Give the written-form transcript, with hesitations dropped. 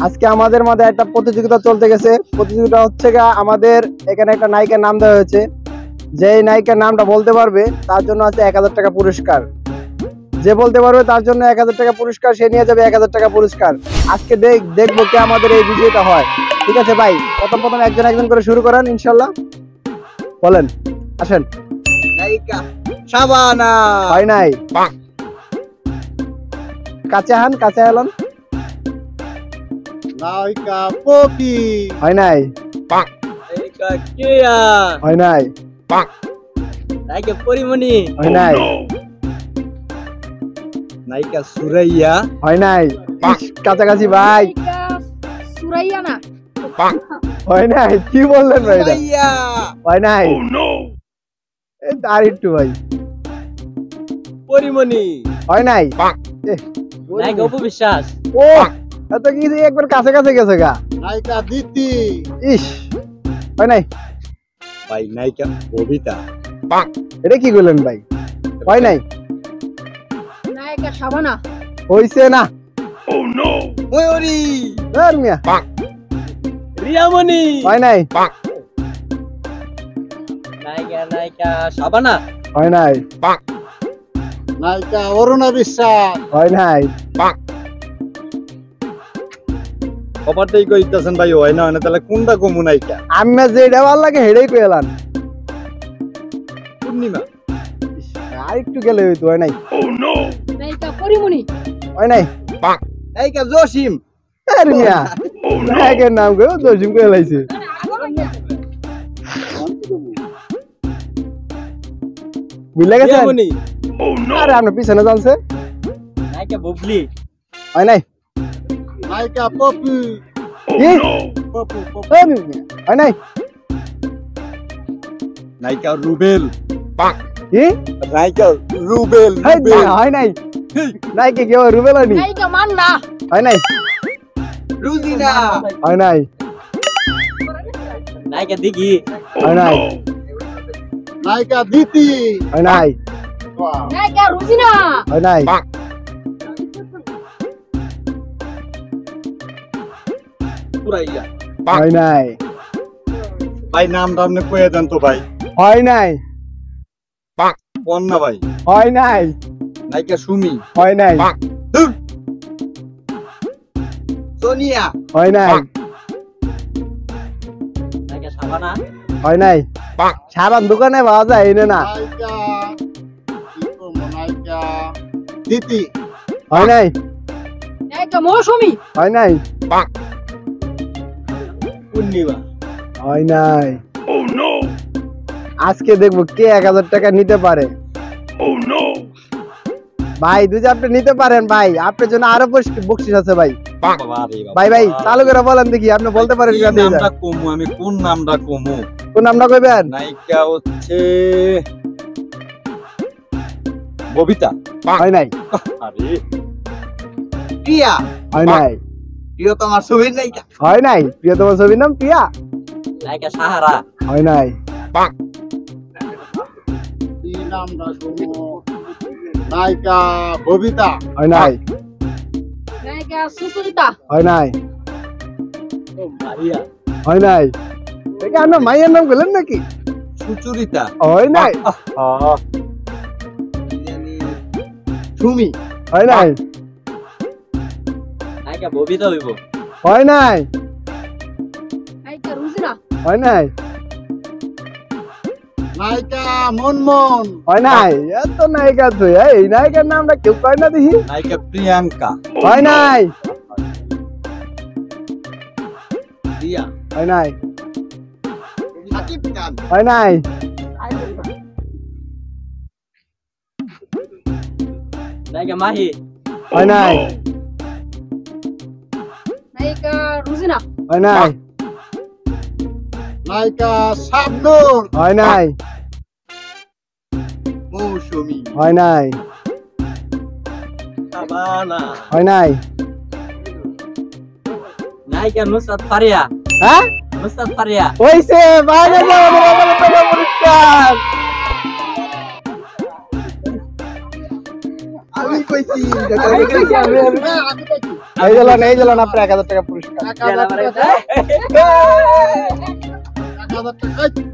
আজকে আমাদের মধ্যে একটা প্রতিযোগিতা চলতে গেছে। প্রতিযোগিতা হচ্ছে আমাদের এখানে একটা নায়িকার নাম দেওয়া হয়েছে। যে নায়িকার নামটা বলতে পারবে তার জন্য আছে 1000 টাকা পুরস্কার। যে বলতে পারবে তার জন্য 1000 টাকা পুরস্কার, সে নিয়ে যাবে 1000 টাকা পুরস্কার। আজকে দেখবো কে আমাদের এই বিজয়ীটা হয়। ঠিক আছে ভাই, প্রথম একজন একজন করে শুরু করেন ইনশাল্লাহ। বলেন, আসেন। নায়িকা শাবানা হয় নাই। কাছে হান, কাছে এলান। নায়িকা পপি হয় নাই। নায়িকা কেয়া হয় নাই। নায়িকা পরিমণি হয় নাই। নায়িকা সুরাইয়া হয় নাই। কাছাকাছি ভাই। সুরাইয়া না, হয় নাই। কি বললেন ভাই? সুরাইয়া হয় নাই। আর একটু ভাই। পরিমণি হয় নাই। নায়িকা অপু বিশ্বাস ও এত কিছু একবার কাছে কাছে গেছে গা। নায়িকা দিতি ইস, হয় নাই। ভাই নায়িকা ববিতা এটা কি বললেন ভাই? হয় নাই। নায়িকা শাবানা, হইছে না। ময়ূরী ধর মিয়া। রিয়ামণি হয় নাই। নায়িকা শাবানা হয় নাই। নায়িকা অরুণা বিশ্বাস হয় নাই। কপারটাই কইতাছেন ভাই, হয় না তাহলে কোনটা কমু নায়িকা? আমি যেটা ভালো লাগে হেডেই কইলাম। পূর্ণিমা আর একটু গেলে হইতো। হয় নাই। নায়িকা পরিমণি, হয় নাই। নায়িকা জসিম আরে মিয়া, নায়কের নাম কই দর্জিম কই লাইছে। বুঝলে গেছেন? রিয়ামণি আরে আপনার পিছনে জানছে। নায়িকা বুবলি হয় নাই। নায়িকা পপি কি? পপু হয় নাই। নায়িকা রুবেল কি? নায়িকা রুবেল হয় নাই। নাই কি কেউ রুবেল হয়নি? নায়িকা মান্না, হয় নাই। রুজিনা হয় নাই। নায়িকা দিঘি হয় নাই। নায়িকা দিতি হয় নাই। নায়িকা রুজিনা, হয় নাই। সুরাইয়া হয় নাই। ভাই নামটা আপনি কয়ে দেন তো ভাই। হয় নাই। কোন না ভাই? হয় নাই। নায়িকা সুমি হয় নাই। সোনিয়া হয় নাই। নায়িকা শাবানা হয় নাই। সাবান দোকানে পাওয়া যায় এনে না। নায়িকা নায়িকা দিতি হয় নাই। নায়িকা মৌসুমী, হয় নাই। পূর্ণিমা হয় নাই। আজকে দেখবো কে 1000 টাকা নিতে পারে। ভাই দুই আপনি নিতে পারেন ভাই, আপনার জন্য আরো বকশিস আছে ভাই। ভাই ভাই চালু করে বলেন দেখি, আপনি বলতে পারেন কিনা দিয়ে যান। কমু আমি কোন নামটা কমু? কোন নামটা কইবেন? নায়িকা হচ্ছে ববিতা। হয় নাই। আরে প্রিয়া হয় নাই। প্রিয় তোমার ছবির নায়িকা। হয় নাই। প্রিয়তম ছবির নাম প্রিয়া। নায়িকা সাহারা হয় নাই। কি নামটা কমু? নায়িকা ববিতা হয় নাই। নায়িকা সুচরিতা, হয় নাই। মারিয়া হয় নাই। দেখি আপনার মাইয়ের নাম বললেন নাকি? সুচরিতা হয় নাই। সুমি হয় নাই। নায়িকা ববিতা হইব। হয় নাই। নায়িকা রুজিনা, হয় নাই। নায়িকা মনমন হয় নাই। এত নায়িকা তো, এই নায়িকার নামটা কেউ কয় না দেখি। নায়িকা প্রিয়াঙ্কা হয় নাই। রিয়া হয় নাই। সাকিব খান হয় নাই। নায়িকা মাহি হয় নাই। নায়িকা রুজিনা, হয় নাই। নায়িকা শাবনূর হয় নাই। মৌসুমী হয় নাই। শাবানা হয় নাই। নায়িকা নুসরাত ফারিয়া হ্যাঁ নুসরাত ফারিয়া হইছে। বাইরে যাও, আমাদের টাকা পুরস্কার। আমি কই কইছি এই দিলেন আপনার 1000 টাকা পুরস্কার। টাকা